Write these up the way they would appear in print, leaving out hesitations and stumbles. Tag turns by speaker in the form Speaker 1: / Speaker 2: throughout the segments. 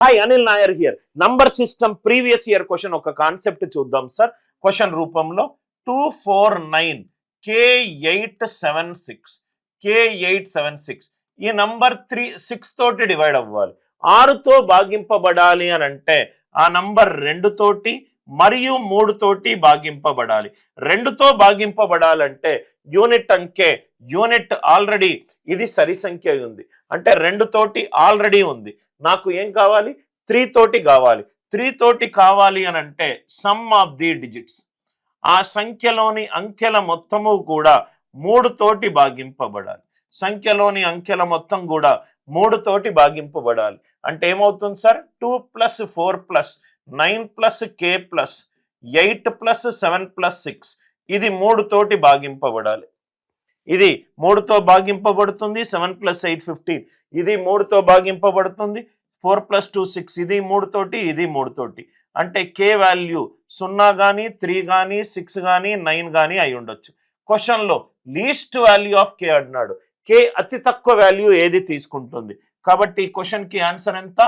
Speaker 1: Hi Anil Nair here. Number system previous year question ఒక concept చూద్దాం sir. Question రూపంలో 249 K876 ఈ నంబర్ 6 తోటి డివైడ్ అవ్వాలి. 6తో భాగింపబడాలి అని అంటే ఆ నంబర్ 2 తోటి మరియు 3 తోటి భాగింపబడాలి. 2తో భాగింపబడాలంటే యూనిట్ అంకె యూనిట్ ఆల్రెడీ ఇది సరి సంఖ్య ఉంది అంటే 2 తోటి ఆల్రెడీ ఉంది. నాకు ఏం కావాలి? 3 తోటి కావాలి. 3 తోటి కావాలి అని అంటే సమ్ ఆఫ్ ది డిజిట్స్, ఆ సంఖ్యలోని అంకెల మొత్తము కూడా 3 తోటి భాగింపబడాలి. సంఖ్యలోని అంకెల మొత్తం కూడా 3 తోటి భాగింపబడాలి. అంటే ఏమవుతుంది సార్? 2 + 4 + 9 + K + 8 + 7 + 6 ఇది 3 తోటి భాగింపబడాలి. ఇది 3తో భాగింపబడుతుంది. 7 + 8 15 ఇది 3తో భాగింపబడుతుంది. 4 + 2 6 ఇది 3 తోటి, ఇది 3 తోటి. అంటే K వాల్యూ 0 కానీ 3 కానీ 6 కానీ 9 కానీ అయి ఉండొచ్చు. క్వశ్చన్లో లీస్ట్ వాల్యూ ఆఫ్ K అన్నాడు. K అతి తక్కువ వాల్యూ ఏది తీసుకుంటుంది? కాబట్టి ఈ క్వశ్చన్కి ఆన్సర్ ఎంత?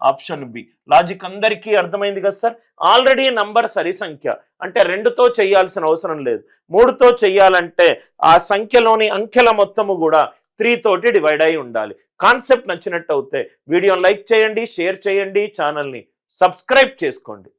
Speaker 1: Option B. లాజిక్ అందరికీ అర్థమైంది కదా సార్? ఆల్రెడీ నంబర్ సరి సంఖ్య అంటే 2తో చేయాల్సిన అవసరం లేదు. 3తో చెయ్యాలంటే ఆ సంఖ్యలోని అంకెల మొత్తము కూడా 3 తోటి డివైడ్ అయి ఉండాలి. కాన్సెప్ట్ నచ్చినట్టు అయితే వీడియోని లైక్ చేయండి, షేర్ చేయండి, ఛానల్ని సబ్స్క్రైబ్ చేసుకోండి.